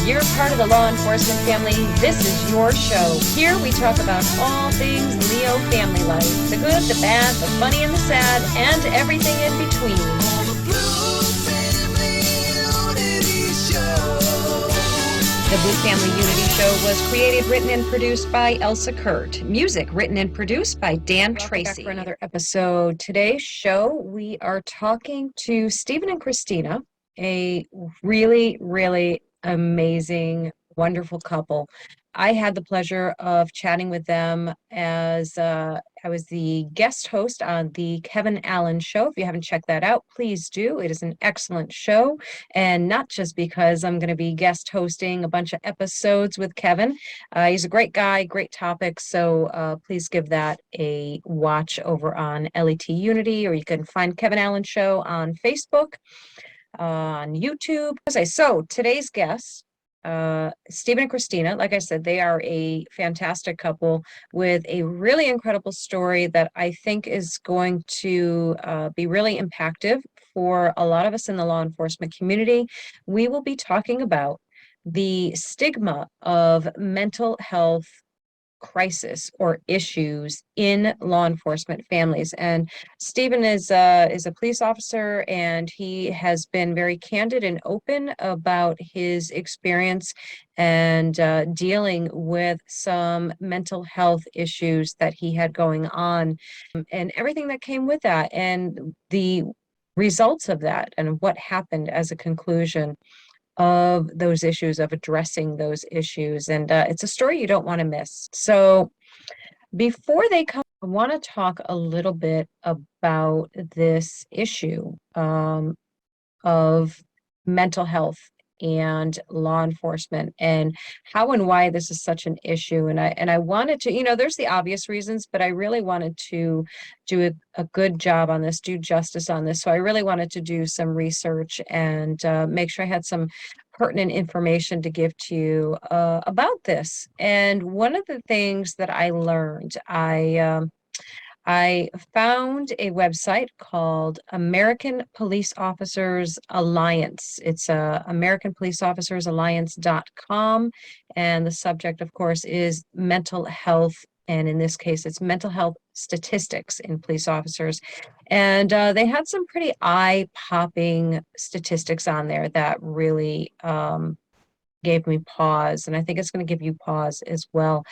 You're part of the law enforcement family. This is your show. Here we talk about all things Leo family life, the good, the bad, the funny, and the sad, and everything in between. The Blue Family Unity Show was created, written, and produced by Elsa Kurt. Music written and produced by Dan Tracy. Back for another episode. Today's show, we are talking to Stephen and Krystina, a really, really amazing, wonderful couple. I had the pleasure of chatting with them as I was the guest host on the Kevin Allen Show. If you haven't checked that out, please do. It is an excellent show. And not just because I'm going to be guest hosting a bunch of episodes with Kevin. He's a great guy, great topic. So please give that a watch over on LET Unity, or you can find Kevin Allen Show on Facebook, on YouTube. So today's guests, Stephen and Krystina, like I said, they are a fantastic couple with a really incredible story that I think is going to be really impactful for a lot of us in the law enforcement community. We will be talking about the stigma of mental health crisis or issues in law enforcement families. And Stephen is a police officer, and he has been very candid and open about his experience and dealing with some mental health issues that he had going on, and everything that came with that, and the results of that, and what happened as a conclusion of those issues, of addressing those issues. And it's a story you don't want to miss. So before they come, I want to talk a little bit about this issue of mental health and law enforcement, and how and why this is such an issue. And I wanted to, there's the obvious reasons, but I really wanted to do a good job on this, do justice on this. So I really wanted to do some research and make sure I had some pertinent information to give to you about this. And one of the things that I learned, I found a website called American Police Officers Alliance. It's AmericanPoliceOfficersAlliance.com. And the subject, of course, is mental health. And in this case, it's mental health statistics in police officers. And they had some pretty eye-popping statistics on there that really gave me pause. And I think it's going to give you pause as well.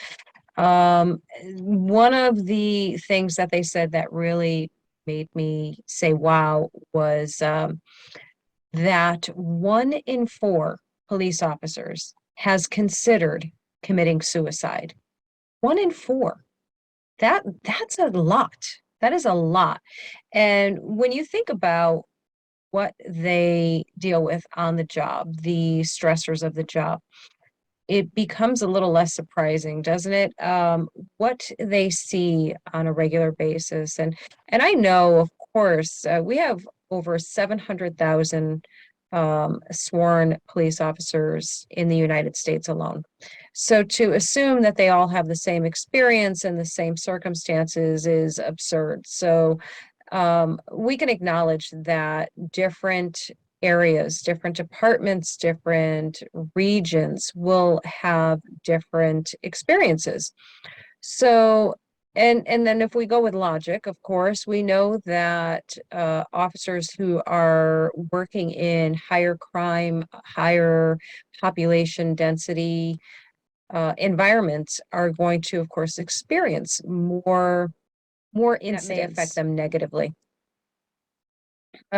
One of the things that they said that really made me say, wow, was that 1 in 4 police officers has considered committing suicide. 1 in 4. That's a lot. That is a lot. And when you think about what they deal with on the job, the stressors of the job, it becomes a little less surprising, doesn't it? What they see on a regular basis. And I know, of course, we have over 700,000 sworn police officers in the United States alone. So to assume that they all have the same experience and the same circumstances is absurd. So we can acknowledge that different areas, different departments, different regions will have different experiences. So, and then if we go with logic, of course, we know that officers who are working in higher crime, higher population density environments are going to, of course, experience more incidents that may affect them negatively.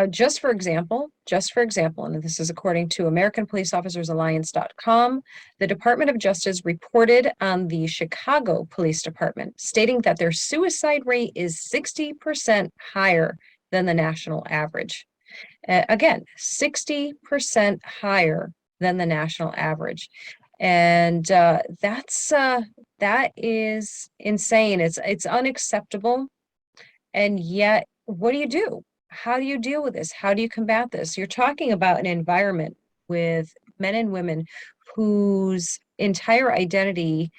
Just for example, and this is according to AmericanPoliceOfficersAlliance.com, the Department of Justice reported on the Chicago Police Department, stating that their suicide rate is 60% higher than the national average. Again, 60% higher than the national average. And that is insane. It's unacceptable. And yet, what do you do? How do you deal with this? How do you combat this? You're talking about an environment with men and women whose entire identity,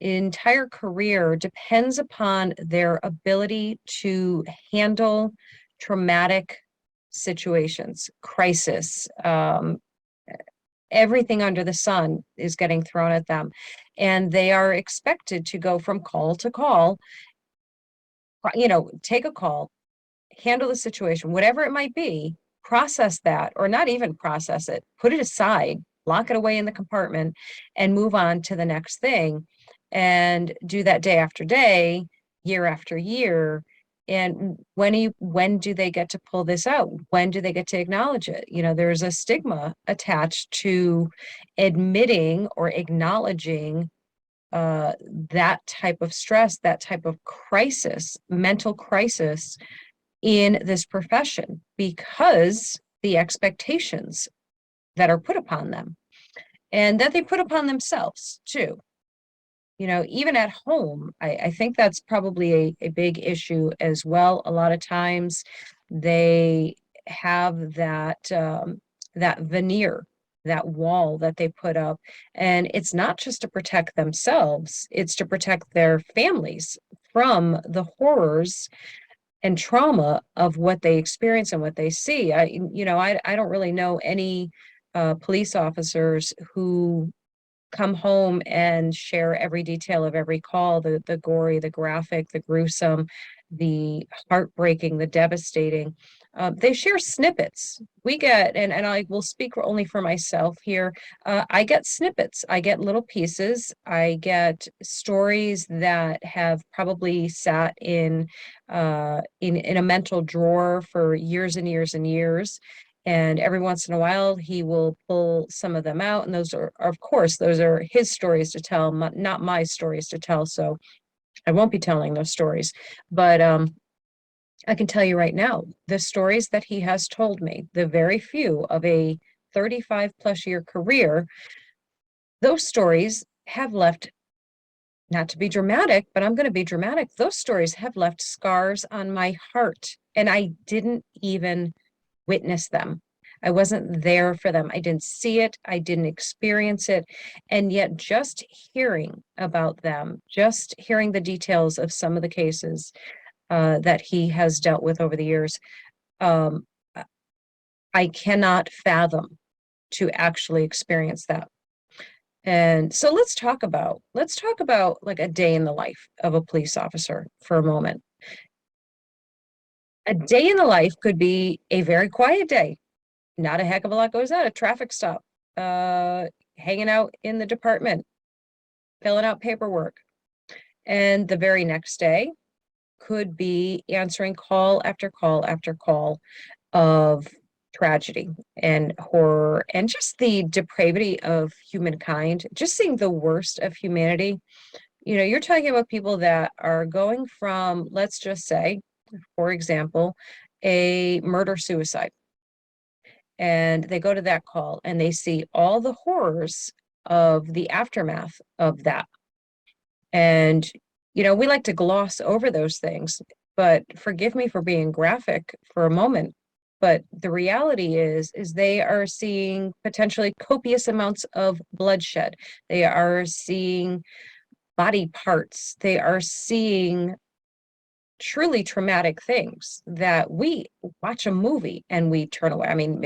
entire career depends upon their ability to handle traumatic situations, crisis, everything under the sun is getting thrown at them. And they are expected to go from call to call, take a call, handle the situation, whatever it might be, process that, or not even process it, put it aside, lock it away in the compartment, and move on to the next thing. And do that day after day, year after year. And when do they get to pull this out? When do they get to acknowledge it? There's a stigma attached to admitting or acknowledging uh, that type of stress, that type of crisis, mental crisis in this profession, because the expectations that are put upon them and that they put upon themselves too. Even at home, I think that's probably a big issue as well. A lot of times they have that veneer, that wall that they put up, and it's not just to protect themselves, it's to protect their families from the horrors and trauma of what they experience and what they see. I don't really know any police officers who come home and share every detail of every call, the gory, the graphic, the gruesome, the heartbreaking, the devastating. They share snippets. We get, and I will speak only for myself here. I get snippets. I get little pieces. I get stories that have probably sat in a mental drawer for years and years and years. And every once in a while, he will pull some of them out. And those are, of course, those are his stories to tell, not my stories to tell. So I won't be telling those stories. But I can tell you right now, the stories that he has told me, the very few of a 35 plus year career, those stories have left, not to be dramatic, but I'm going to be dramatic. Those stories have left scars on my heart. And I didn't even witness them. I wasn't there for them. I didn't see it. I didn't experience it. And yet, just hearing about them, just hearing the details of some of the cases that he has dealt with over the years, um, I cannot fathom to actually experience that. And so let's talk about like a day in the life of a police officer for a moment. A day in the life could be a very quiet day. Not a heck of a lot goes on. A traffic stop, uh, hanging out in the department, filling out paperwork. And the very next day could be answering call after call after call of tragedy and horror and just the depravity of humankind, just seeing the worst of humanity. You're talking about people that are going from, let's just say, for example, a murder suicide. And they go to that call and they see all the horrors of the aftermath of that. And, we like to gloss over those things, but forgive me for being graphic for a moment. But the reality is they are seeing potentially copious amounts of bloodshed. They are seeing body parts. They are seeing truly traumatic things that we watch a movie and we turn away. I mean,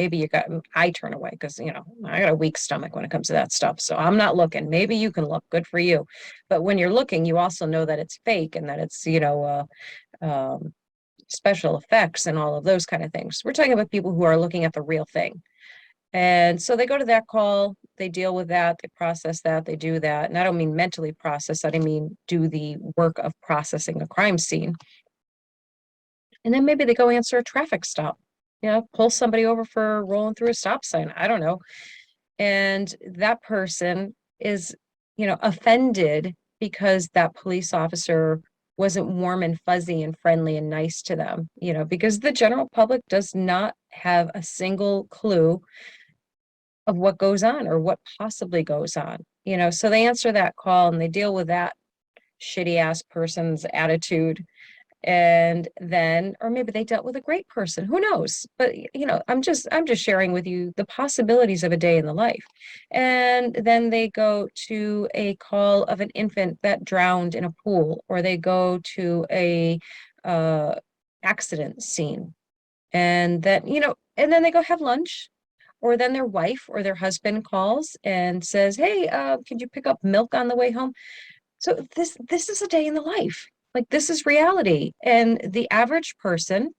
I turn away because, I got a weak stomach when it comes to that stuff. So I'm not looking. Maybe you can look. Good for you. But when you're looking, you also know that it's fake and that it's, special effects and all of those kind of things. We're talking about people who are looking at the real thing. And so they go to that call, they deal with that, they process that, they do that. And I don't mean mentally process that, I mean do the work of processing a crime scene. And then maybe they go answer a traffic stop, pull somebody over for rolling through a stop sign. I don't know. And that person is, offended because that police officer wasn't warm and fuzzy and friendly and nice to them, because the general public does not have a single clue of what goes on or what possibly goes on, so they answer that call and they deal with that shitty ass person's attitude. And then, or maybe they dealt with a great person, who knows? But I'm just sharing with you the possibilities of a day in the life. And then they go to a call of an infant that drowned in a pool, or they go to a uh accident scene, and then they go have lunch, or then their wife or their husband calls and says, hey, could you pick up milk on the way home? So this is a day in the life. Like, this is reality. And the average person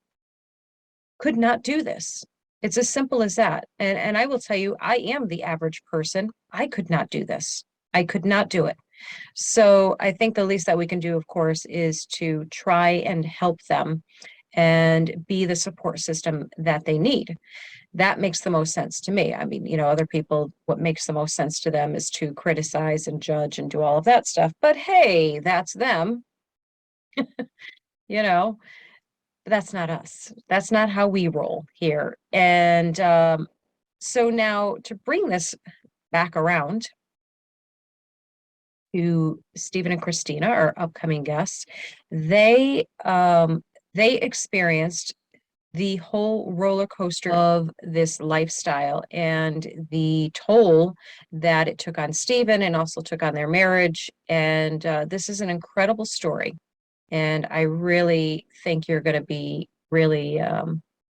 could not do this. It's as simple as that. And I will tell you, I am the average person. I could not do this. I could not do it. So I think the least that we can do, of course, is to try and help them and be the support system that they need. That makes the most sense to me. I mean, other people, what makes the most sense to them is to criticize and judge and do all of that stuff. But hey, that's them, you know, that's not us. That's not how we roll here. And so now to bring this back around to Stephen and Krystina, our upcoming guests, they experienced the whole roller coaster of this lifestyle and the toll that it took on Stephen and also took on their marriage. And this is an incredible story. And I really think you're going to be really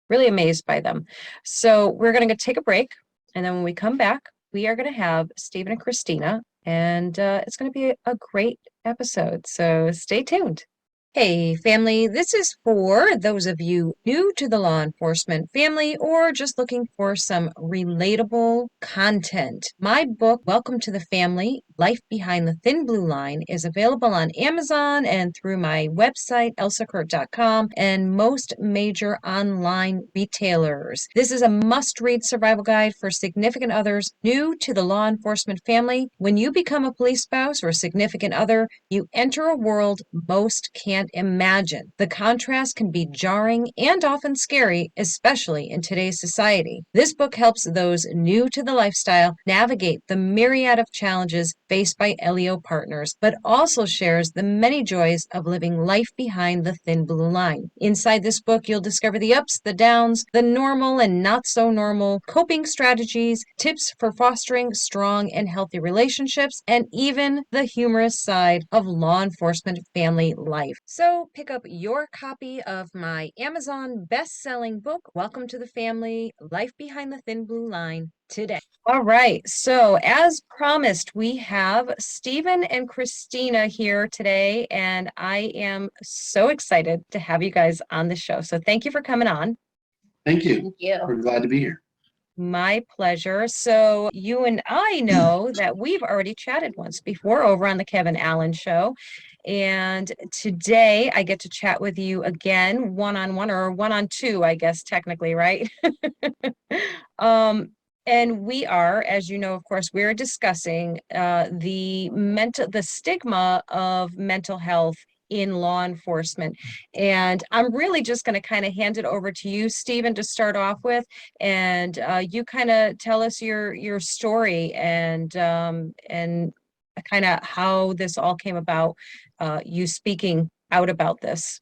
amazed by them. So we're going to take a break. And then when we come back, we are going to have Stephen and Krystina, and it's going to be a great episode. So stay tuned. Hey, family, this is for those of you new to the law enforcement family or just looking for some relatable content. My book, Welcome to the Family, Life Behind the Thin Blue Line, is available on Amazon and through my website, elsakurt.com, and most major online retailers. This is a must-read survival guide for significant others new to the law enforcement family. When you become a police spouse or a significant other, you enter a world most can't imagine. The contrast can be jarring and often scary, especially in today's society. This book helps those new to the lifestyle navigate the myriad of challenges faced by LEO partners, but also shares the many joys of living life behind the thin blue line. Inside this book, you'll discover the ups, the downs, the normal and not so normal, coping strategies, tips for fostering strong and healthy relationships, and even the humorous side of law enforcement family life. So pick up your copy of my Amazon best-selling book, Welcome to the Family, Life Behind the Thin Blue Line, today. All right. So as promised, we have Stephen and Krystina here today, and I am so excited to have you guys on the show. So thank you for coming on. Thank you. Thank you. We're glad to be here. My pleasure. So you and I know that we've already chatted once before over on the Kevin Allen Show. And today I get to chat with you again, one-on-one or one-on-two, I guess, technically, right? And we are, as you know, of course, we're discussing the stigma of mental health in law enforcement. And I'm really just going to kind of hand it over to you, Stephen, to start off with, and you kind of tell us your story and kind of how this all came about, you speaking out about this.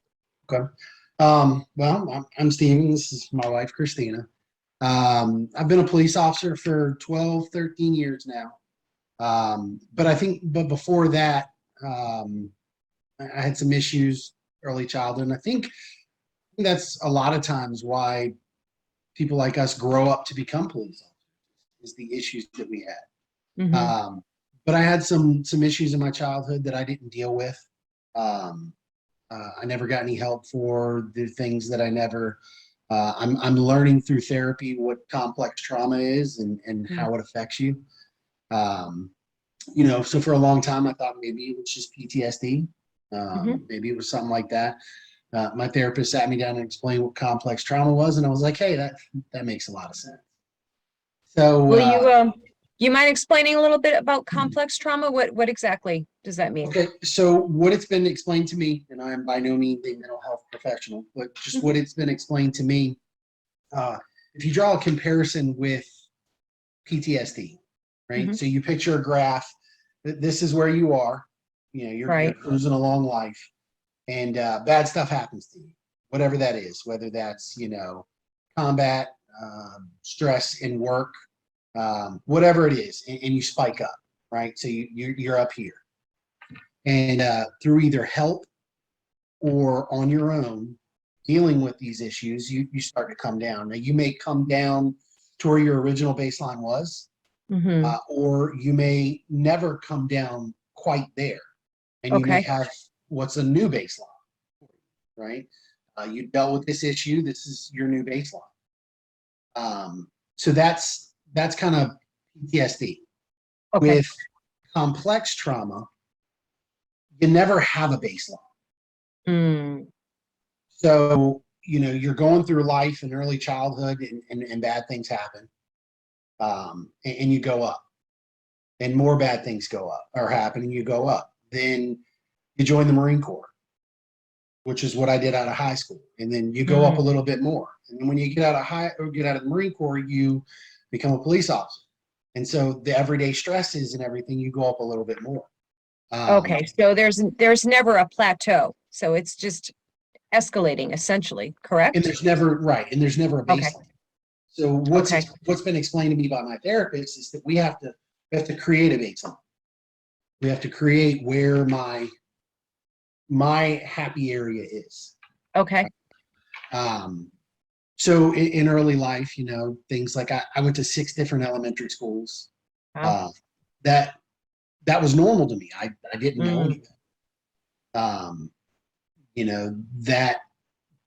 Okay. Well, I'm Stephen. This is my wife, Krystina. I've been a police officer for 12, 13 years now. But before that, I had some issues early childhood. And I think that's a lot of times why people like us grow up to become police officers, is the issues that we had. Mm-hmm. But I had some issues in my childhood that I didn't deal with. I never got any help for the things that I'm learning through therapy what complex trauma is and Mm-hmm. how it affects you. So for a long time, I thought maybe it was just PTSD. Maybe it was something like that. My therapist sat me down and explained what complex trauma was, and I was like, hey, that makes a lot of sense. So Will you mind explaining a little bit about complex trauma? What exactly does that mean? Okay, so what it's been explained to me, and I am by no means a mental health professional, but just what it's been explained to me, if you draw a comparison with PTSD, right? Mm-hmm. So you picture a graph, this is where you are, you're cruising along life, and bad stuff happens to you, whatever that is, whether that's, combat, stress in work, whatever it is, and you spike up, right? So you're up here. And through either help or on your own dealing with these issues, you start to come down. Now, you may come down to where your original baseline was, or you may never come down quite there, and you may have what's a new baseline, right? You dealt with this issue. This is your new baseline. So that's kind of PTSD. With complex trauma, you never have a baseline. So, you're going through life in early childhood and bad things happen. And you go up, and more bad things go up or happen, and you go up. Then you join the Marine Corps, which is what I did out of high school. And then you go up a little bit more. And then when you get out of the Marine Corps, you become a police officer. And so the everyday stresses and everything, you go up a little bit more. So there's never a plateau. So it's just escalating, essentially, correct? And there's never a baseline. So what's been explained to me by my therapist is that we have to create a baseline. We have to create where my happy area is. So in early life, things like I went to 6 different elementary schools. Wow. That was normal to me. I didn't know anything. That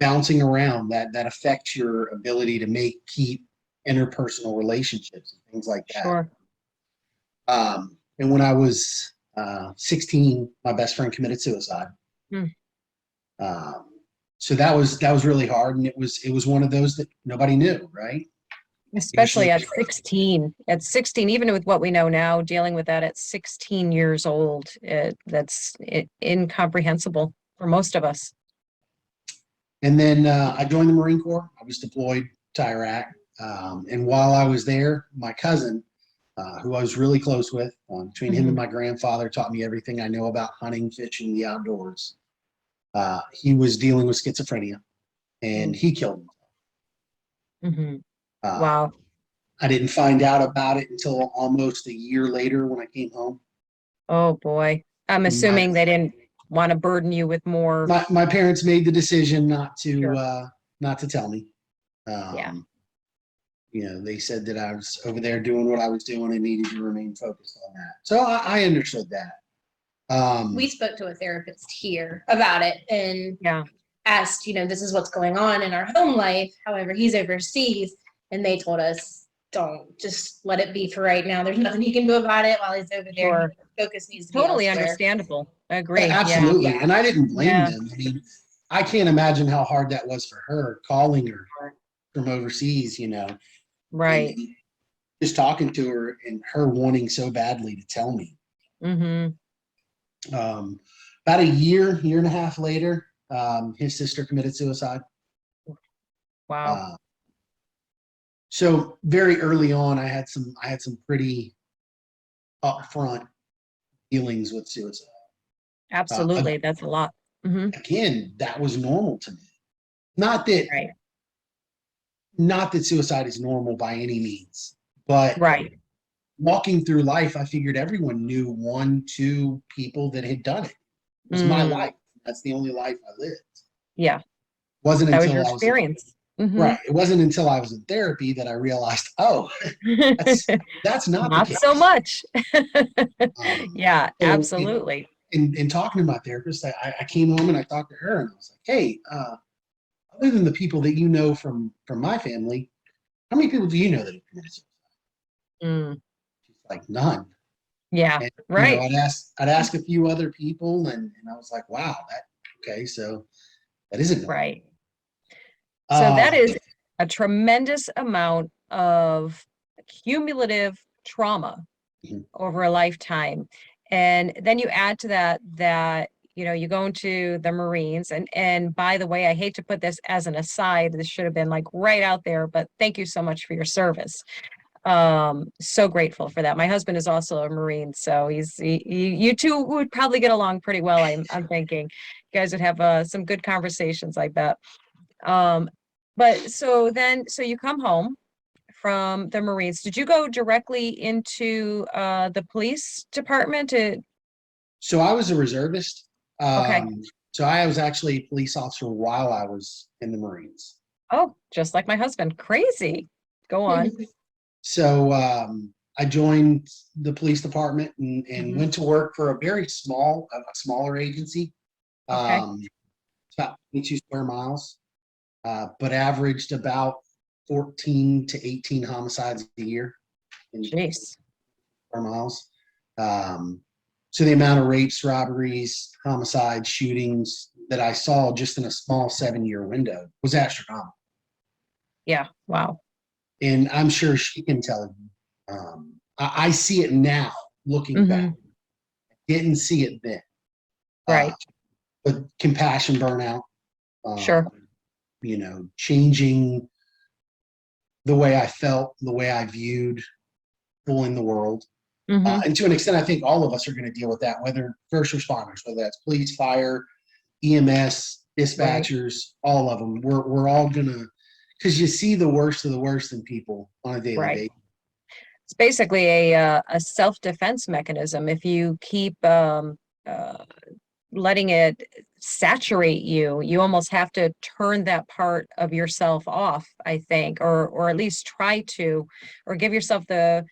bouncing around, that affects your ability to keep interpersonal relationships and things like that. Sure. And when I was 16, my best friend committed suicide. So that was really hard, and it was one of those that nobody knew, right? Especially at 16. At 16, even with what we know now, dealing with that at 16 years old, that's incomprehensible for most of us. And then I joined the Marine Corps. I was deployed to Iraq. And while I was there, my cousin, who I was really close with, between him and my grandfather, taught me everything I know about hunting, fishing, the outdoors. He was dealing with schizophrenia, and he killed himself. Wow. I didn't find out about it until almost a year later when I came home. Oh boy. I'm assuming they didn't want to burden you with more. My parents made the decision not to tell me. They said that I was over there doing what I was doing and needed to remain focused on that. So I understood that. We spoke to a therapist here about it and asked, this is what's going on in our home life. However, he's overseas, and they told us, don't, just let it be for right now. There's nothing he can do about it while he's over there. Focus needs to be totally elsewhere. Understandable. I agree. Absolutely. And I didn't blame them. I mean, I can't imagine how hard that was for her, calling her from overseas, Right. And just talking to her and her wanting so badly to tell me. About a year and a half later, his sister committed suicide. Wow. So very early on, I had some pretty upfront dealings with suicide. Absolutely. That's a lot. Again, that was normal to me. Not that suicide is normal by any means, but walking through life, I figured everyone knew 1-2 people that had done it. It was my life. That's the only life I lived. Yeah. Wasn't that until was your experience. Right. It wasn't until I was in therapy that I realized, that's not the case. So much. Absolutely. In talking to my therapist, I came home and I talked to her and I was like, hey, other than the people that you know from my family, how many people do you know that have committed suicide? She's like, none. Yeah. And, right. I'd ask a few other people and I was like, wow, so that isn't normal. Right. So that is a tremendous amount of cumulative trauma over a lifetime. And then you add to that, you go into the Marines. And by the way, I hate to put this as an aside. This should have been like right out there, but thank you so much for your service. So grateful for that. My husband is also a Marine, so you two would probably get along pretty well. I'm thinking you guys would have some good conversations, I bet. But so you come home from the Marines. Did you go directly into the police department? So I was a reservist. Okay. So I was actually a police officer while I was in the Marines. Oh, just like my husband. Crazy. Go on. So I joined the police department and went to work for a very smaller agency. Okay. It's about 22 square miles, but averaged about 14 to 18 homicides a year in Jeez. square miles. So the amount of rapes, robberies, homicides, shootings that I saw just in a small 7-year window was astronomical. Yeah. Wow. And I'm sure she can tell you. I see it now, looking back. Didn't see it then. Right. But compassion burnout. Sure. Changing the way I felt, the way I viewed people in the world. And to an extent, I think all of us are going to deal with that, whether first responders, whether that's police, fire, EMS, dispatchers, all of them. We're all going to, because you see the worst of the worst in people on a daily basis. It's basically a self-defense mechanism. If you keep letting it saturate you, you almost have to turn that part of yourself off, I think, or at least try to, or give yourself the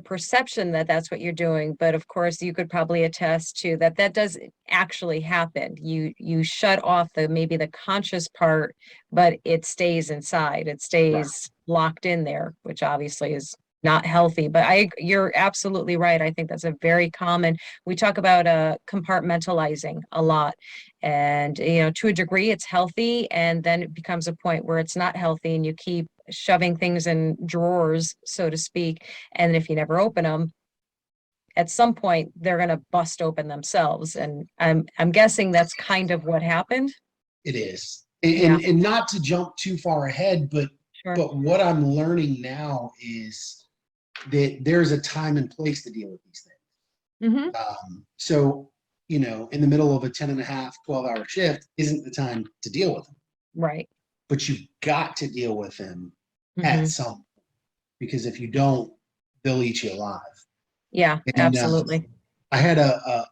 perception that that's what you're doing. But of course, you could probably attest to that does actually happen. You shut off maybe the conscious part, but it stays inside. It stays locked in there, which obviously is not healthy. But you're absolutely right. I think that's a very common. We talk about compartmentalizing a lot, and to a degree it's healthy, and then it becomes a point where it's not healthy, and you keep shoving things in drawers, so to speak, and if you never open them, at some point they're going to bust open themselves. And I'm guessing that's kind of what happened. It is, and not to jump too far ahead, but what I'm learning now is that there's a time and place to deal with these things. So, in the middle of a 10 and a half, 12-hour shift isn't the time to deal with them. Right. But you've got to deal with them at some point, because if you don't, they'll eat you alive. Yeah, absolutely. I had a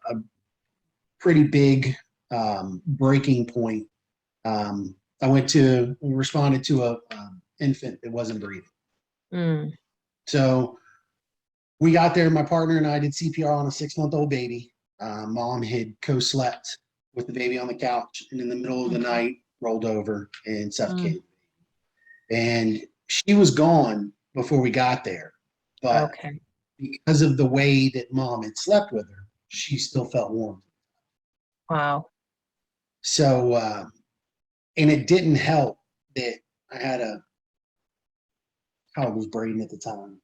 pretty big breaking point. I responded to a infant that wasn't breathing. So we got there. My partner and I did CPR on a 6-month-old baby. Mom had co-slept with the baby on the couch, and in the middle of the night rolled over and suffocated. And she was gone before we got there. But because of the way that Mom had slept with her, she still felt warm. Wow. So, and it didn't help that I had how old was Braden at the time?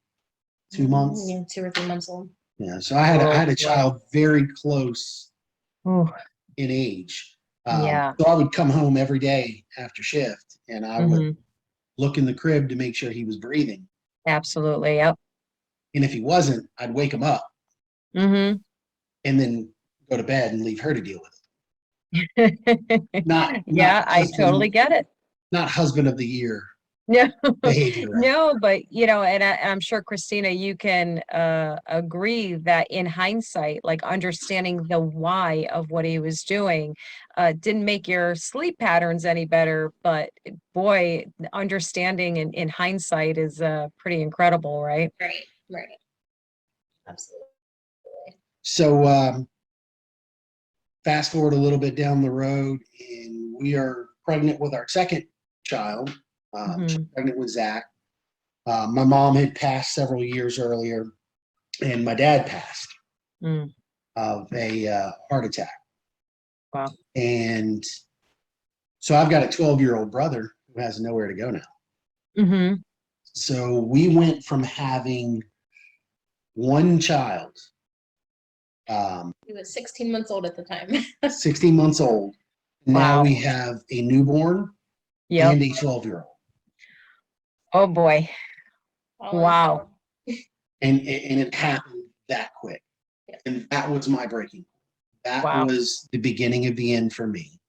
2 months? Yeah, 2 or 3 months old. Yeah, so I had a child very close in age. So I would come home every day after shift, and I would look in the crib to make sure he was breathing. Absolutely, yep. And if he wasn't, I'd wake him up. And then go to bed and leave her to deal with it. I totally get it. Not husband of the year. No, behavior, right? No, but and I'm sure, Krystina, you can agree that in hindsight, like understanding the why of what he was doing didn't make your sleep patterns any better. But boy, understanding in hindsight is pretty incredible, right? Right. Absolutely. So fast forward a little bit down the road, and we are pregnant with our second child. She's pregnant with Zach. My mom had passed several years earlier, and my dad passed of a heart attack. Wow. And so I've got a 12-year-old brother who has nowhere to go now. So we went from having one child. He was 16 months old at the time. 16 months old. Now we have a newborn and a 12-year-old. Oh boy. Wow. And it happened that quick. And that was my breaking point. That was the beginning of the end for me.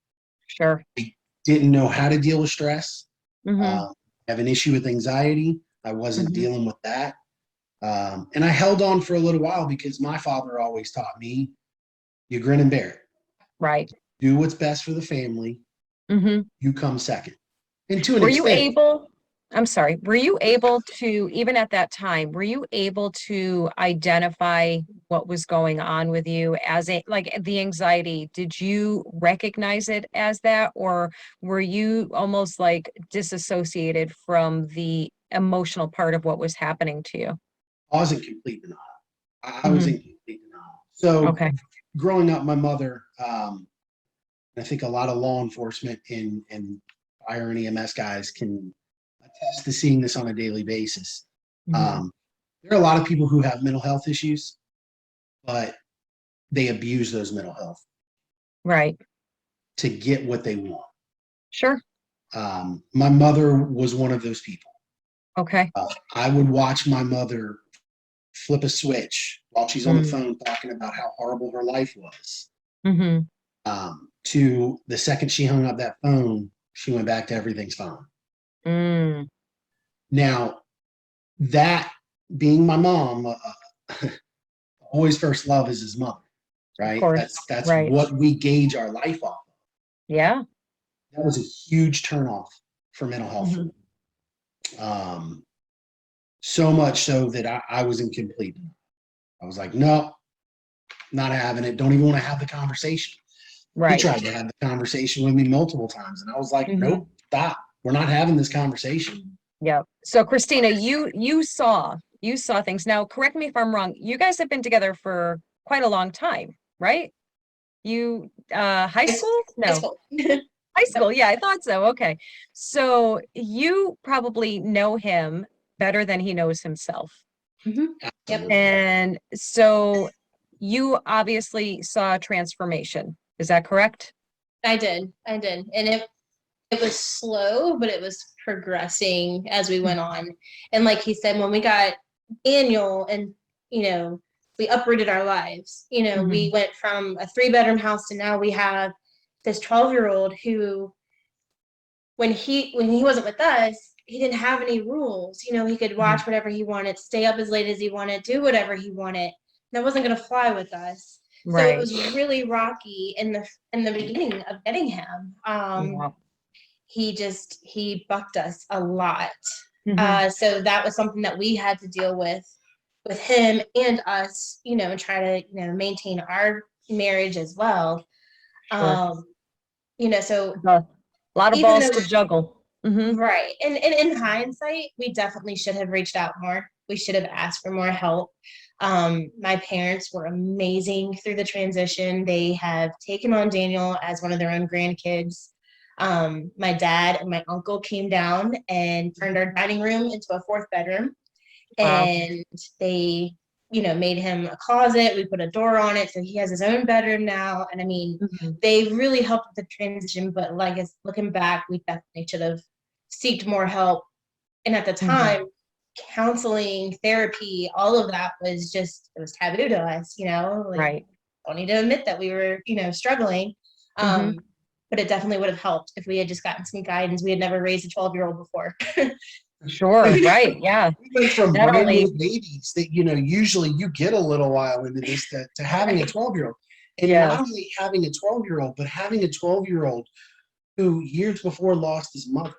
Sure. I didn't know how to deal with stress. I have an issue with anxiety. I wasn't dealing with that. And I held on for a little while because my father always taught me, you grin and bear it. Right. Do what's best for the family. You come second. And to an Were extent, you able? I'm sorry, were you able to, even at that time, were you able to identify what was going on with you as like the anxiety? Did you recognize it as that, or were you almost like disassociated from the emotional part of what was happening to you? I was in complete denial. I was Mhm. in complete denial. So Okay. growing up, my mother, I think a lot of law enforcement and fire and EMS guys can attest to seeing this on a daily basis. Mhm. There are a lot of people who have mental health issues, but they abuse those mental health Right. to get what they want. Sure. My mother was one of those people. Okay. I would watch my mother flip a switch while she's on the phone talking about how horrible her life was. Mm-hmm. To the second she hung up that phone, she went back to everything's fine. Mm. Now, that being my mom, always first love is his mother, Of right? course. That's Right. what we gauge our life off of. Yeah. That was a huge turnoff for mental health for Mhm. me. So much so that I was in complete. I was like, no, not having it. Don't even want to have the conversation. He Right. tried to have the conversation with me multiple times, and I was like, Mhm. nope, stop. We're not having this conversation. Yeah. So Christina, you saw things. Now, correct me if I'm wrong. You guys have been together for quite a long time, right? You high High school? high No. school. High school. Yeah, I thought so. Okay. So you probably know him better than he knows himself. Mhm. Yep. Absolutely. And so you obviously saw a transformation. Is that correct? I did. And it was slow, but it was progressing as we went on. And like he said, when we got Daniel and, we uprooted our lives, we Mhm. went from a 3-bedroom house to now we have this 12-year-old who, when he wasn't with us, he didn't have any rules. He could watch whatever he wanted, stay up as late as he wanted, do whatever he wanted. That wasn't going to fly with us. So it Right. was really rocky in the beginning of getting him. Yeah. He bucked us a lot. Mhm. So that was something that we had to deal with him and us, and try to, maintain our marriage as well. Sure. Um, so A lot of even balls though to juggle. Hmm. right. And in hindsight, we definitely should have reached out more. We should have asked for more help. My parents were amazing through the transition. They have taken on Daniel as one of their own grandkids. My dad and my uncle came down and turned our dining room into a 4th bedroom. Wow. And they, made him a closet. We put a door on it. So he has his own bedroom now. And I mean, Mhm. they really helped with the transition, but like looking back, we definitely should have seeked more help. And at the Mhm. time, counseling, therapy, all of that was just, it was taboo to us, like, Right. don't need to admit that we were, struggling. Hmm. But it definitely would have helped if we had just gotten some guidance. We had never raised a 12-year-old before. Sure. Right. Yeah. We went from Not brand only, new babies that, usually you get a little while into this to having a 12-year-old. And not yes. only having a 12-year-old, but having a 12-year-old who years before lost his mother,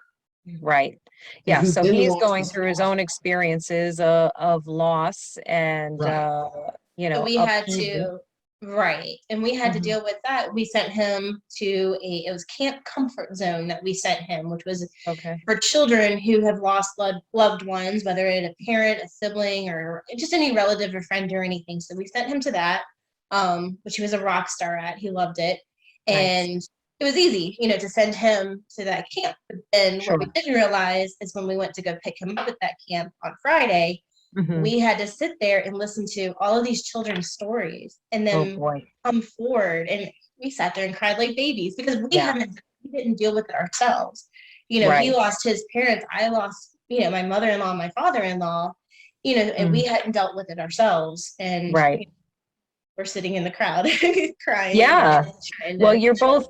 Right. and Yeah. who So then he's lost going his through his foster. own experiences of loss and, Right. So we had upheaval. to, right. And we had to Mhm. deal with that. We sent him to it was Camp Comfort Zone that we sent him, which was Okay. for children who have lost loved ones, whether it's a parent, a sibling, or just any relative or friend or anything. So we sent him to that, which he was a rock star at. He loved it. Nice. And it was easy, to send him to that camp. But then what we Sure. didn't realize is when we went to go pick him up at that camp on Friday, Hmm. we had to sit there and listen to all of these children's stories and Oh then boy. come forward. And we sat there and cried like babies because Yeah. we didn't deal with it ourselves. He Right. lost his parents. I lost, my mother-in-law, my father-in-law, and we Mm. hadn't dealt with it ourselves. And Right. we're sitting in the crowd crying Yeah. and trying Well, to,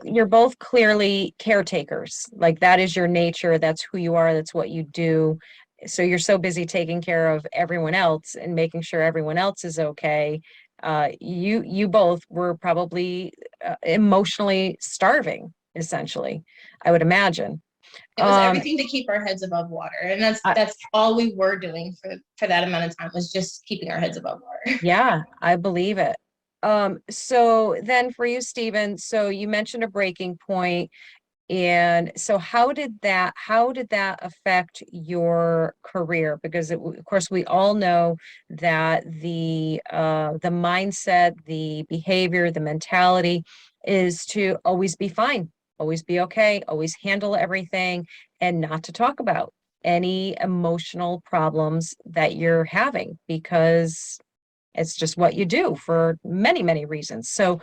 you're both clearly caretakers. Like that is your nature. That's who you are. That's what you do. So you're so busy taking care of everyone else and making sure everyone else is okay. You both were probably emotionally starving, essentially, I would imagine. It was everything to keep our heads above water. And that's all we were doing for that amount of time, was just keeping our heads above water. Yeah, I believe it. So then for you, Stephen, so you mentioned a breaking point. And so how did that affect your career? Because of course we all know that the mindset, the behavior, the mentality is to always be fine, always be okay, always handle everything, and not to talk about any emotional problems that you're having, because it's just what you do for many, many reasons. So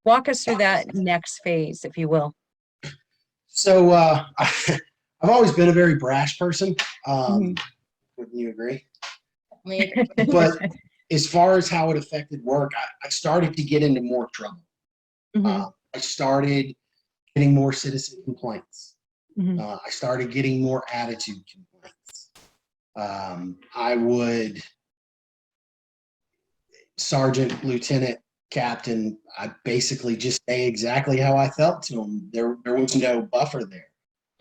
walk us through that next phase, if you will. So I've always been a very brash person. Wouldn't you agree? But as far as how it affected work, I started to get into more trouble. I started getting more citizen complaints. I started getting more attitude complaints. I would, sergeant, lieutenant, captain, I basically just say exactly how I felt to them. There was no buffer there.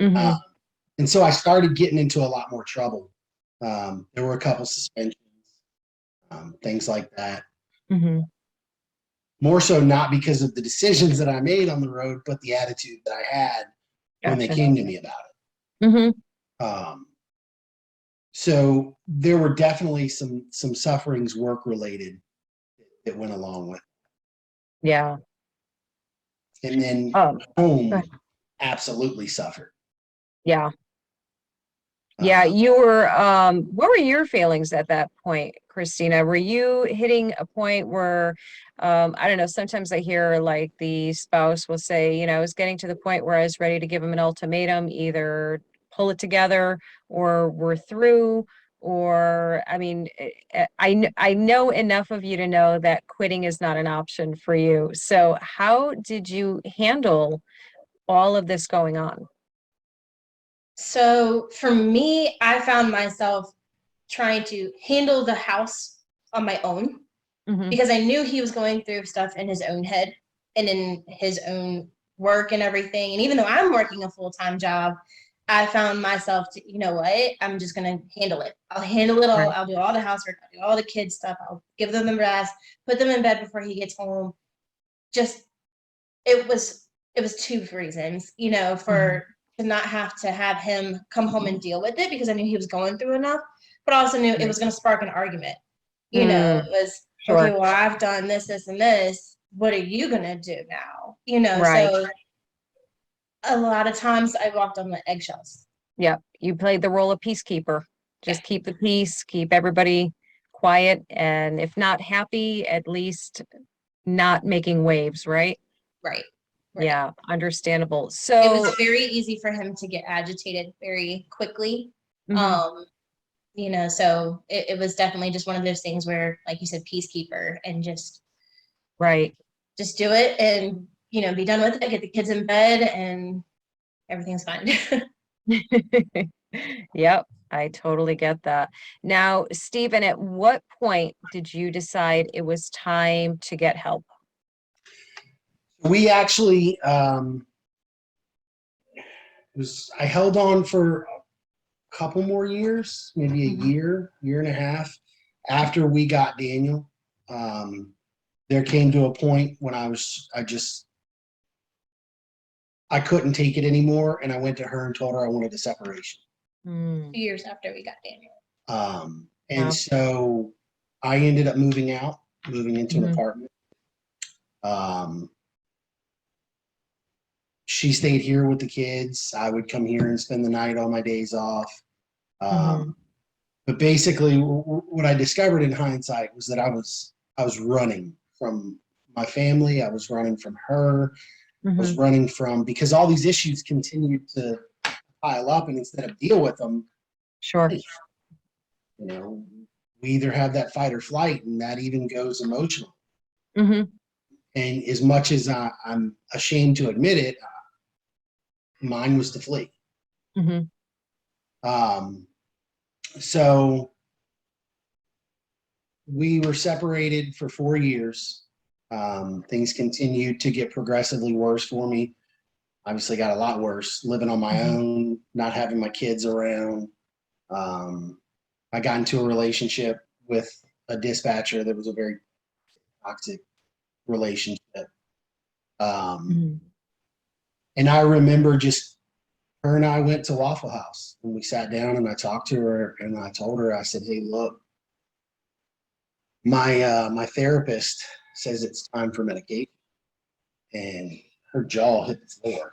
And so I started getting into a lot more trouble. There were a couple suspensions, things like that. More so not because of the decisions that I made on the road, but the attitude that I had when they came to me about it. So there were definitely some sufferings work related that went along with it. Yeah. And then home absolutely suffered. Yeah. Yeah, you were, what were your feelings at that point, Krystina? Were you hitting a point where, I don't know, sometimes I hear like the spouse will say, you know, I was getting to the point where I was ready to give him an ultimatum, either pull it together or we're through, or, I mean, I know enough of you to know that quitting is not an option for you. So how did you handle all of this going on? So for me, I found myself trying to handle the house on my own, because I knew he was going through stuff in his own head and in his own work and everything. And even though I'm working a full-time job, I found myself to, you know what, I'm just going to handle it. I'll handle it all. Right. I'll do all the housework. I'll do all the kids stuff. I'll give them the rest, put them in bed before he gets home. Just, it was two reasons, you know, for to not have to have him come home and deal with it, because I knew he was going through enough, but I also knew it was going to spark an argument. You know, it was, okay, well, I've done this, this, and this. What are you going to do now? You know, so a lot of times I walked on the eggshells. Yeah, you played the role of peacekeeper. Just keep the peace, keep everybody quiet, and if not happy, at least not making waves, right? Right. Yeah, understandable. So it was very easy for him to get agitated very quickly. You know, so it was definitely just one of those things where, like you said, peacekeeper, and just just do it and, you know, be done with it, get the kids in bed, and everything's fine. Yep, I totally get that. Now, Stephen, at what point did you decide it was time to get help? We actually, I held on for a couple more years, maybe a year and a half after we got Daniel. There came to a point when I couldn't take it anymore, and I went to her and told her I wanted a separation. 2 years after we got Daniel. And so I ended up moving into an apartment. She stayed here with the kids. I would come here and spend the night on my days off. But basically, what I discovered in hindsight was that I was running from my family. I was running from her. I was running from, because all these issues continued to pile up, and instead of deal with them, you know, we either have that fight or flight, and that even goes emotional. And as much as I'm ashamed to admit it, mine was to flee. So we were separated for 4 years. Things continued to get progressively worse for me. obviously got a lot worse, living on my own, not having my kids around. I got into a relationship with a dispatcher that was a very toxic relationship. And I remember just her and I went to Waffle House and we sat down and I talked to her and I told her, I said, hey, look, my therapist says it's time for medication. And her jaw hit the floor.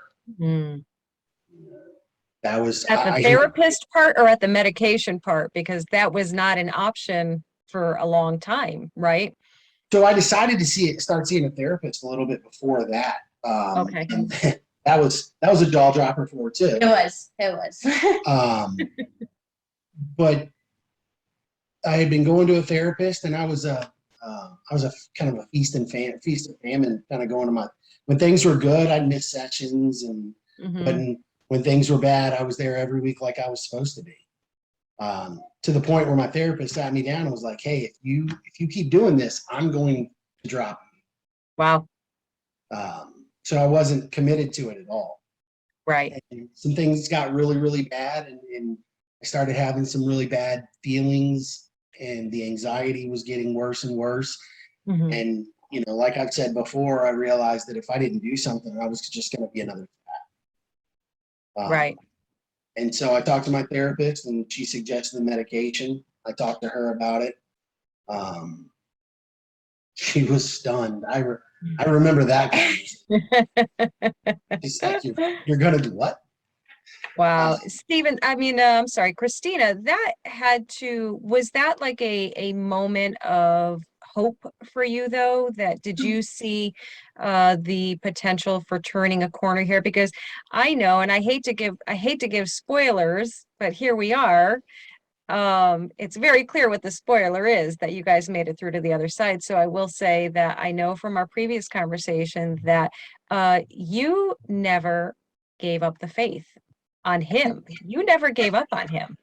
That was at the therapist part or at the medication part, because that was not an option for a long time, right? So I decided to start seeing a therapist a little bit before that. Okay. And that was a jaw dropper for her too. It was. But I had been going to a therapist, and I was a kind of a feast and famine kind of going to when things were good, I'd miss sessions, and when things were bad, I was there every week like I was supposed to be. To the point where my therapist sat me down and was like, hey, if you keep doing this, I'm going to drop you. Wow. So I wasn't committed to it at all. Right. And some things got really, really bad, and I started having some really bad feelings, and the anxiety was getting worse and worse. And, like I've said before, I realized that if I didn't do something, I was just going to be another fat. Right. And so I talked to my therapist, and she suggested the medication. I talked to her about it. She was stunned. I remember that. She's like, you're going to do what? Wow. Stephen, I'm sorry, Krystina, was that like a moment of hope for you though? Did you see the potential for turning a corner here? Because I know, and I hate to give spoilers, but here we are. It's very clear what the spoiler is, that you guys made it through to the other side. So I will say that I know from our previous conversation that you never gave up the faith on him. You never gave up on him.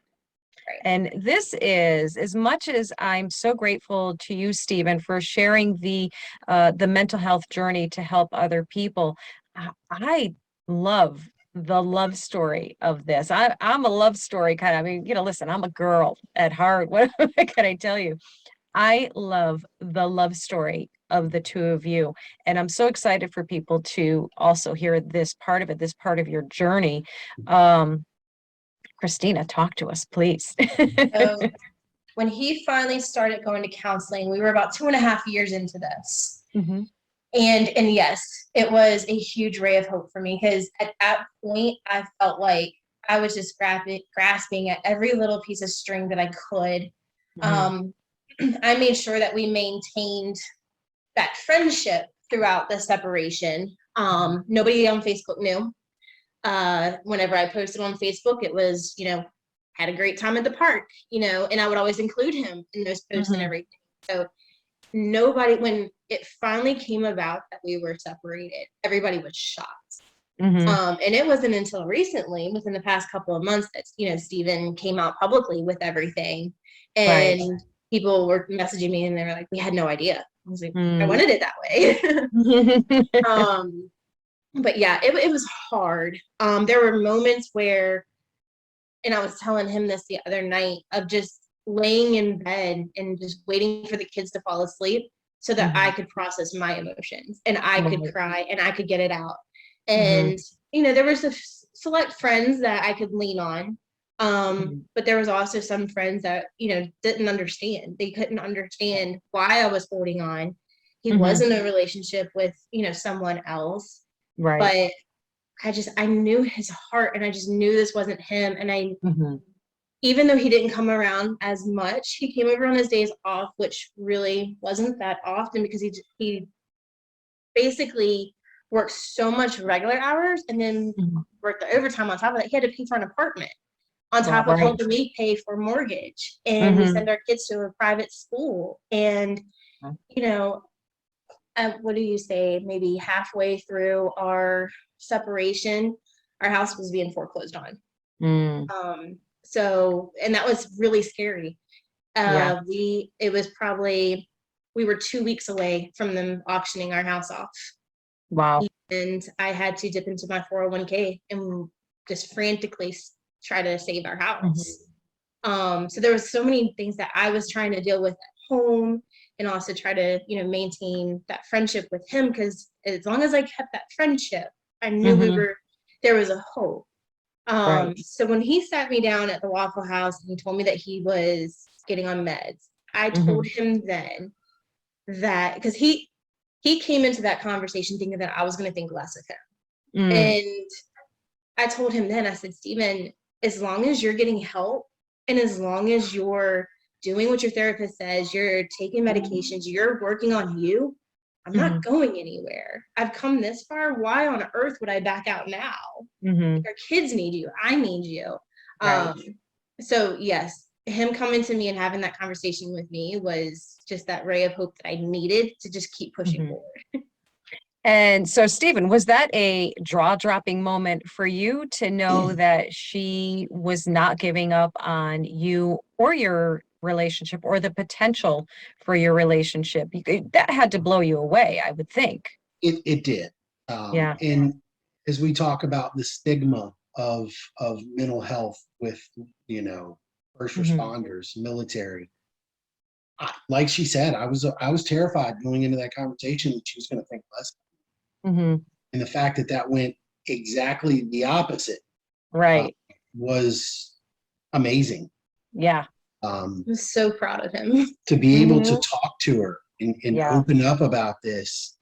Right. And this is, as much as I'm so grateful to you, Stephen, for sharing the mental health journey to help other people. I love the love story of this. I'm a love story kind of, listen, I'm a girl at heart. What can I tell you? I love the love story of the two of you. And I'm so excited for people to also hear this part of it, this part of your journey. Krystina, talk to us, please. When he finally started going to counseling, we were about 2.5 years into this. And yes, it was a huge ray of hope for me, because at that point, I felt like I was just grasping at every little piece of string that I could. I made sure that we maintained that friendship throughout the separation. Nobody on Facebook knew. Whenever I posted on Facebook, it was, had a great time at the park, and I would always include him in those posts and everything. So nobody, when it finally came about that we were separated, everybody was shocked. And it wasn't until recently, within the past couple of months, that, Stephen came out publicly with everything. And people were messaging me and they were like, we had no idea. I was like, I wanted it that way. But yeah, it was hard. There were moments where, and I was telling him this the other night, of just laying in bed and just waiting for the kids to fall asleep so that I could process my emotions and I could cry and I could get it out. And, there was a select friends that I could lean on. But there was also some friends that, didn't understand. They couldn't understand why I was holding on. He was in a relationship with, someone else. But I knew his heart, and I just knew this wasn't him. And even though he didn't come around as much, he came over on his days off, which really wasn't that often, because he basically worked so much regular hours and then worked the overtime on top of that. He had to pay for an apartment on top of helping me pay for mortgage, and we send our kids to a private school. And, what do you say, maybe halfway through our separation, our house was being foreclosed on. So, and that was really scary. We were 2 weeks away from them auctioning our house off. Wow. And I had to dip into my 401k and just frantically try to save our house. So there was so many things that I was trying to deal with at home, and also try to, maintain that friendship with him, because as long as I kept that friendship, I knew there was a hope. So when he sat me down at the Waffle House and he told me that he was getting on meds, I told him then that, because he came into that conversation thinking that I was going to think less of him. And I told him then, I said, Stephen, as long as you're getting help, and as long as you're doing what your therapist says, you're taking medications, you're working on you, I'm not going anywhere. I've come this far. Why on earth would I back out now? Like, our kids need you. I need you. Right. So yes, him coming to me and having that conversation with me was just that ray of hope that I needed to just keep pushing forward. And so, Stephen, was that a jaw-dropping moment for you to know that she was not giving up on you or your relationship, or the potential for your relationship? That had to blow you away, I would think. It did. Yeah. And as we talk about the stigma of mental health with, first responders, military, like she said, I was terrified going into that conversation that she was going to think less. And the fact that went exactly the opposite, right, was amazing. Yeah. I'm so proud of him. To be able to talk to her and open up about this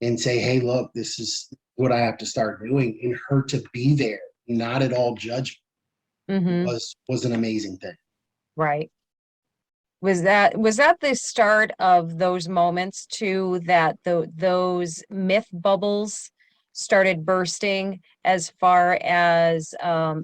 and say, hey, look, this is what I have to start doing. And her to be there, not at all judgment, was an amazing thing. Right. Was that the start of those moments too, that those myth bubbles started bursting, as far as I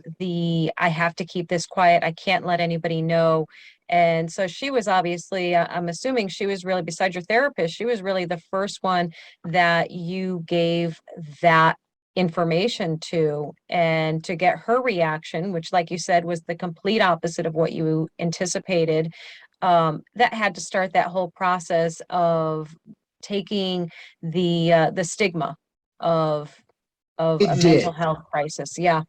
have to keep this quiet, I can't let anybody know? And so she was obviously, I'm assuming she was really, besides your therapist, she was really the first one that you gave that information to, and to get her reaction, which, like you said, was the complete opposite of what you anticipated. That had to start that whole process of taking the stigma of a mental health crisis. Yeah,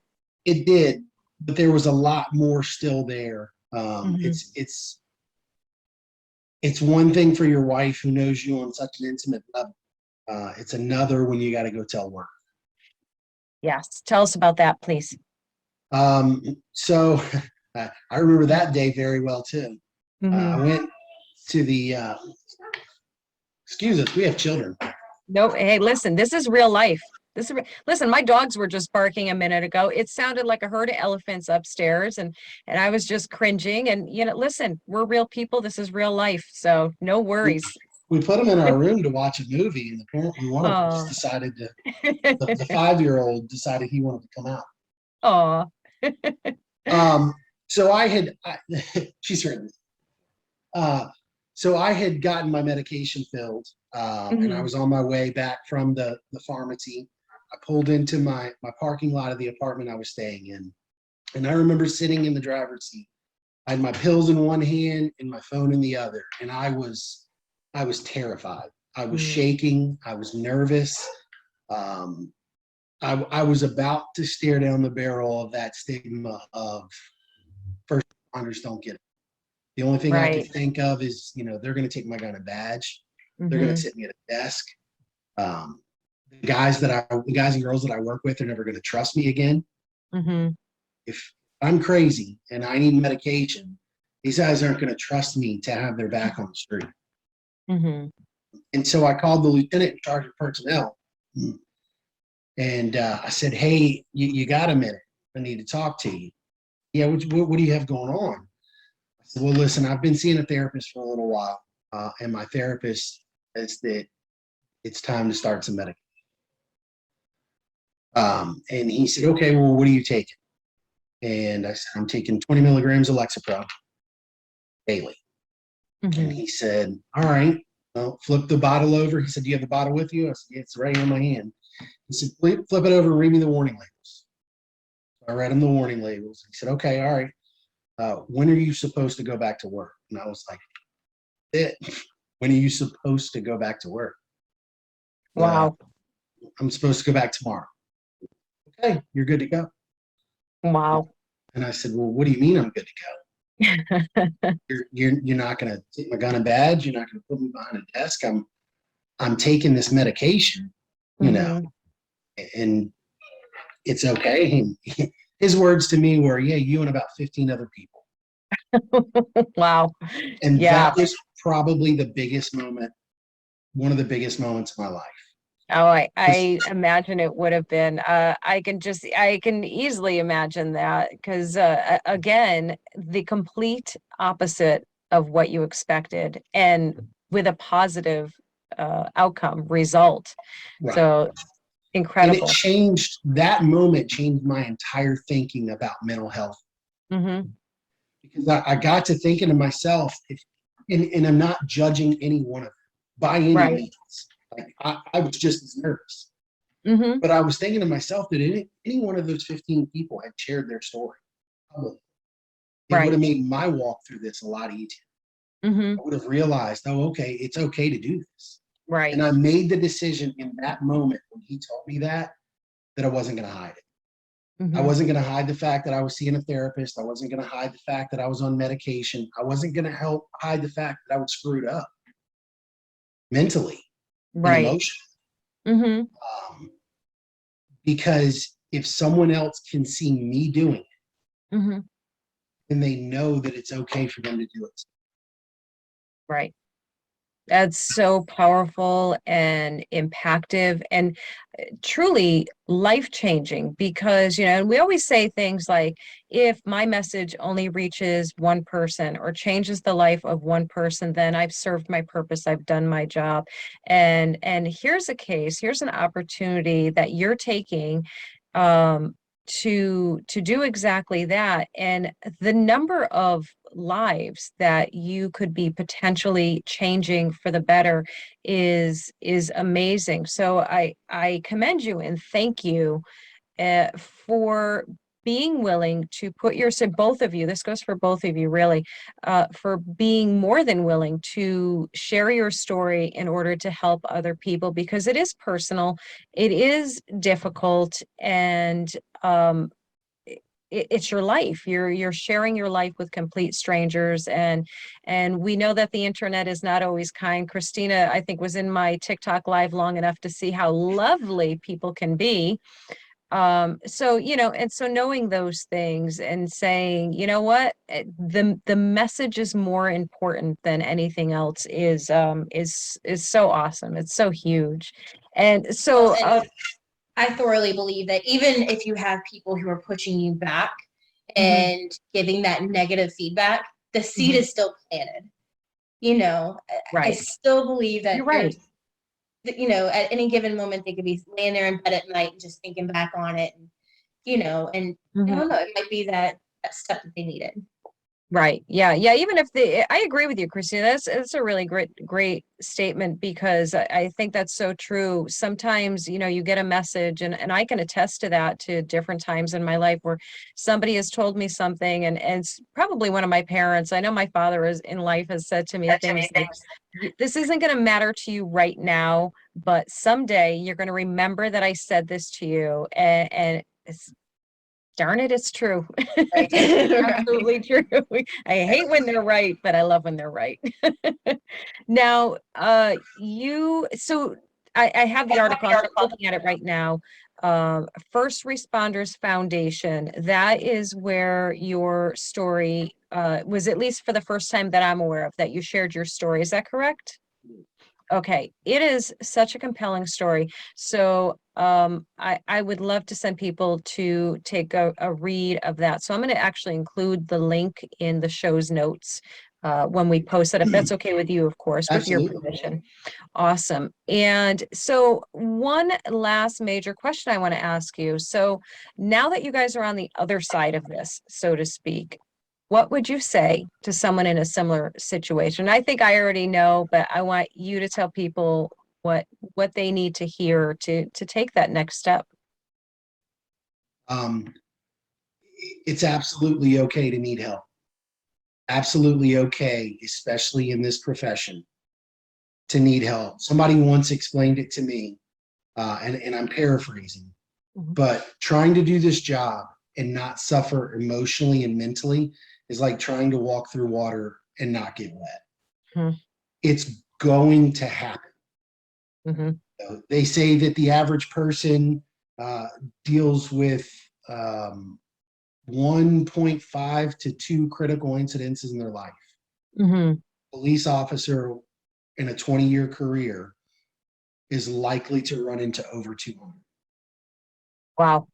it did, but there was a lot more still there. It's one thing for your wife who knows you on such an intimate level. It's another when you got to go tell work. Yes, tell us about that, please. So I remember that day very well too. I went to the excuse us, we have children. No, hey, listen, this is real life. Listen, my dogs were just barking a minute ago. It sounded like a herd of elephants upstairs, and I was just cringing. And listen, we're real people. This is real life, so no worries. We put them in our room to watch a movie, and apparently one of them just decided to. The 5-year-old decided he wanted to come out. So I had, she's certainly. So I had gotten my medication filled, and I was on my way back from the pharmacy. I pulled into my parking lot of the apartment I was staying in. And I remember sitting in the driver's seat. I had my pills in one hand and my phone in the other. And I was terrified. I was shaking. I was nervous. I was about to stare down the barrel of that stigma of first responders don't get it. The only thing I could think of is, they're going to take my gun and badge. They're going to sit me at a desk. The guys and girls that I work with are never going to trust me again. If I'm crazy and I need medication, these guys aren't going to trust me to have their back on the street. And so I called the lieutenant in charge of personnel, and I said, hey, you got a minute? I need to talk to you. Yeah, what do you have going on? I said, well, listen, I've been seeing a therapist for a little while, and my therapist says that it's time to start some medication. And he said, okay, well, what are you taking? And I said, I'm taking 20 milligrams of Lexapro daily. And he said, all right, well, flip the bottle over. He said, do you have the bottle with you? I said, yeah, it's right in my hand. He said, flip it over and read me the warning labels. So I read him the warning labels. He said, okay, all right. When are you supposed to go back to work? And I was like, when are you supposed to go back to work? Wow. I'm supposed to go back tomorrow. Okay, you're good to go. Wow. And I said, well, what do you mean I'm good to go? You're not going to take my gun and badge. You're not going to put me behind a desk. I'm taking this medication, you know, and it's okay. And his words to me were, yeah, you and about 15 other people. Wow. And that was probably the biggest moment, one of the biggest moments of my life. Oh, I imagine it would have been. I can easily imagine that because again, the complete opposite of what you expected, and with a positive outcome result. Right. So incredible. And it changed, that moment changed my entire thinking about mental health. Because I got to thinking to myself, and I'm not judging any one of them by any means. Like I was just as nervous. But I was thinking to myself that any one of those 15 people had shared their story, it would have made my walk through this a lot easier. I would have realized, oh, okay, it's okay to do this. Right. And I made the decision in that moment when he told me that I wasn't going to hide it. I wasn't going to hide the fact that I was seeing a therapist. I wasn't going to hide the fact that I was on medication. I wasn't going to hide the fact that I was screwed up mentally and emotionally. Because if someone else can see me doing it, then they know that it's okay for them to do it. Right. That's so powerful and impactful and truly life-changing because, you know, and we always say things like, if my message only reaches one person or changes the life of one person, then I've served my purpose, I've done my job. And here's here's an opportunity that you're taking to do exactly that. And the number of lives that you could be potentially changing for the better is amazing. So I commend you and thank you for being willing to put both of you, this goes for both of you really, for being more than willing to share your story in order to help other people, because it is personal, it is difficult, and it's your life. You're sharing your life with complete strangers, and we know that the internet is not always kind. Krystina, I think, was in my TikTok live long enough to see how lovely people can be. So, you know, and so knowing those things and saying, you know what, the message is more important than anything else is so awesome. It's so huge. And so I thoroughly believe that even if you have people who are pushing you back and giving that negative feedback, the seed is still planted. You know, I still believe that there's, you know, at any given moment, they could be laying there in bed at night and just thinking back on it. And, you know, and I don't know, it might be that step that they needed. Right. Yeah. Yeah. Even if I agree with you, Krystina, that's a really great statement, because I think that's so true. Sometimes, you know, you get a message, and I can attest to that, to different times in my life where somebody has told me something, and it's probably one of my parents. I know my father in life has said to me things like, this isn't going to matter to you right now, but someday you're going to remember that I said this to you. And it's, darn it, it's true. Absolutely true. I hate when they're right, but I love when they're right. Now, so I have the article, I'm looking at it right now. First Responders Foundation, that is where your story was, at least for the first time that I'm aware of, that you shared your story. Is that correct? Okay, it is such a compelling story. So I would love to send people to take a read of that. So I'm going to actually include the link in the show's notes when we post it, if that's okay with you, of course, with your permission. Awesome. And so one last major question I want to ask you. So now that you guys are on the other side of this, so to speak, what would you say to someone in a similar situation? I think I already know, but I want you to tell people what they need to hear to take that next step. It's absolutely okay to need help. Absolutely okay, especially in this profession, to need help. Somebody once explained it to me. and I'm paraphrasing, but trying to do this job and not suffer emotionally and mentally is like trying to walk through water and not get wet. Hmm. It's going to happen. Mm-hmm. They say that the average person deals with 1.5 to 2 critical incidences in their life. Mm-hmm. Police officer in a 20-year career is likely to run into over 200. Wow.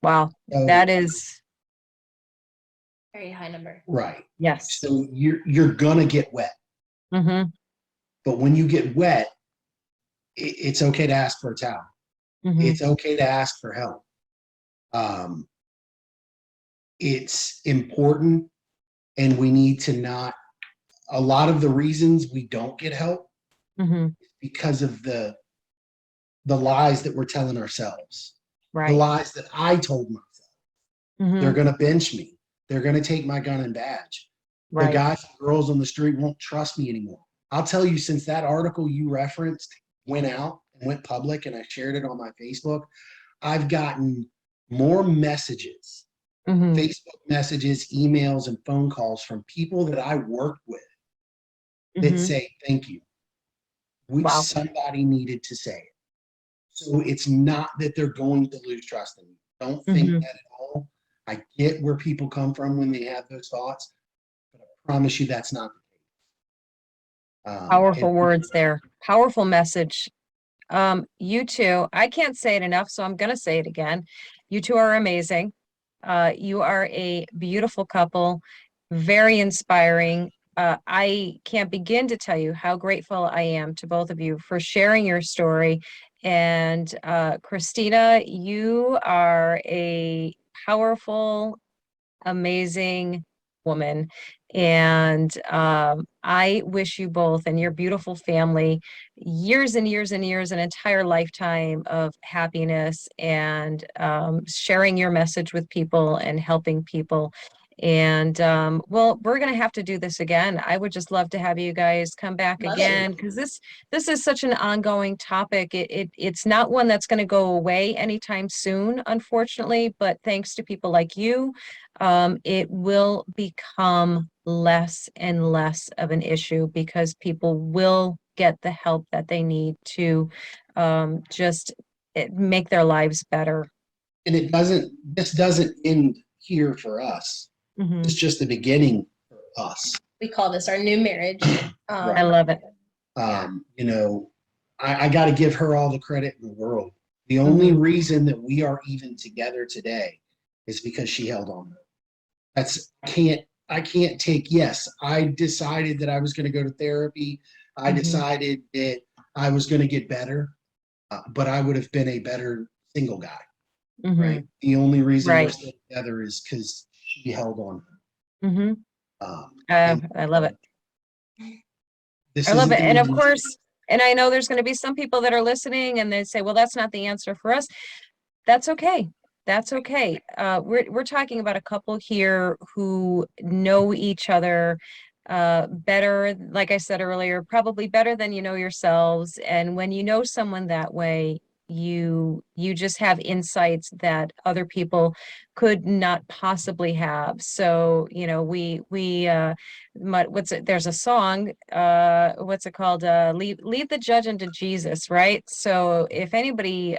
Wow. So, That is, Very high number. right. yes. So you're gonna get wet. Mm-hmm. But when you get wet, it's okay to ask for a towel. Mm-hmm. It's okay to ask for help. It's important, and we need to not. A lot of the reasons we don't get help Mm-hmm. is because of the lies that we're telling ourselves. Right. The lies that I told myself. Mm-hmm. They're going to bench me. They're going to take my gun and badge. Right. The guys and girls on the street won't trust me anymore. I'll tell you, since that article you referenced went out and went public and I shared it on my Facebook, I've gotten more messages, Mm-hmm. Facebook messages, emails, and phone calls from people that I worked with that Mm-hmm. say, thank you. Wow. Somebody needed to say it. So it's not that they're going to lose trust in you. Don't think Mm-hmm. that at all. I get where people come from when they have those thoughts, but I promise you that's not the case. Powerful words there. Powerful message. You two, I can't say it enough, so I'm going to say it again. You two are amazing. You are a beautiful couple, very inspiring. I can't begin to tell you how grateful I am to both of you for sharing your story. And Krystina, you are a powerful, amazing woman. And I wish you both and your beautiful family years and years and years, an entire lifetime of happiness and sharing your message with people and helping people. And well, we're going to have to do this again. I would just love to have you guys come back Love again it. because this is such an ongoing topic. It's not one that's going to go away anytime soon, unfortunately, but thanks to people like you, it will become less and less of an issue because people will get the help that they need to just make their lives better. And this doesn't end here for us. Mm-hmm. It's just the beginning for us. We call this our new marriage. I love it. You know, I got to give her all the credit in the world. The only reason that we are even together today is because she held on. I can't take, yes, I decided that I was going to go to therapy. I decided that I was going to get better, but I would have been a better single guy, right? The only reason we're still together is because she held on. I love it. This I love it. isn't And of the- course, and I know there's going to be some people that are listening and they say, well, that's not the answer for us. That's okay. That's okay. We're talking about a couple here who know each other better, like I said earlier, probably better than you know yourselves. And when you know someone that way, you just have insights that other people could not possibly have. So, you know, there's a song, what's it called? Leave the judge unto Jesus, right? So if anybody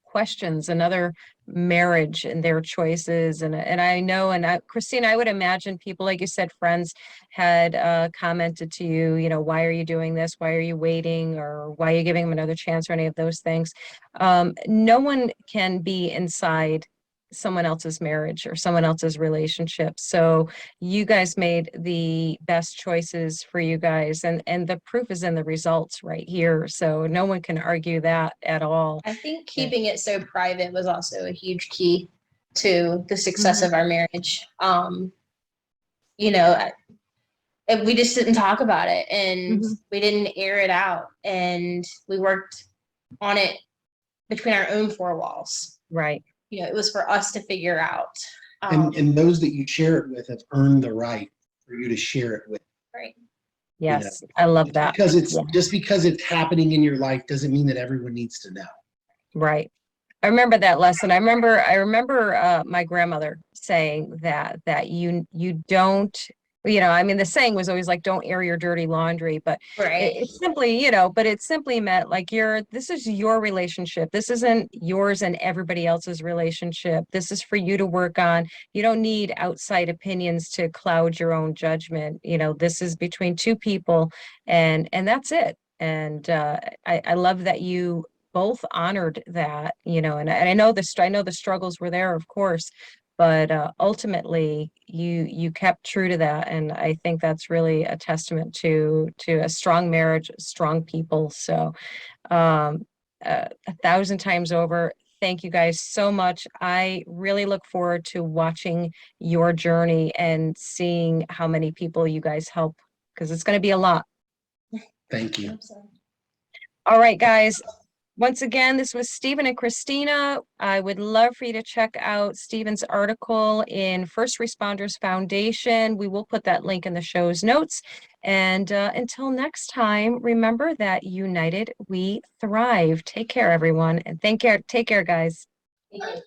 questions another marriage and their choices, and I know, Krystina, I would imagine people, like you said, friends had commented to you, you know, why are you doing this? Why are you waiting? Or why are you giving them another chance, or any of those things? No one can be inside someone else's marriage or someone else's relationship. So you guys made the best choices for you guys, and the proof is in the results right here. So no one can argue that at all. I think keeping it so private was also a huge key to the success of our marriage. You know, we just didn't talk about it, and we didn't air it out, and we worked on it between our own four walls. Right. You know, it was for us to figure out. And those that you share it with have earned the right for you to share it with. Right. Yes, I love that. Just because it's happening in your life doesn't mean that everyone needs to know. Right. I remember that lesson. I remember my grandmother saying that you don't, I mean, the saying was always like, don't air your dirty laundry, but it's simply, but it simply meant like this is your relationship. This isn't yours and everybody else's relationship. This is for you to work on. You don't need outside opinions to cloud your own judgment. This is between two people, and that's it. And I love that you both honored that, and I know the struggles were there, of course, but ultimately you kept true to that, and I think that's really a testament to a strong marriage, strong people. So, 1,000 times over, thank you guys so much. I really look forward to watching your journey and seeing how many people you guys help, because it's going to be a lot. Thank you. All right, guys. Once again, this was Stephen and Krystina. I would love for you to check out Stephen's article in First Responders Foundation. We will put that link in the show's notes. And until next time, remember that united we thrive. Take care, everyone. And take care, guys. Thank you.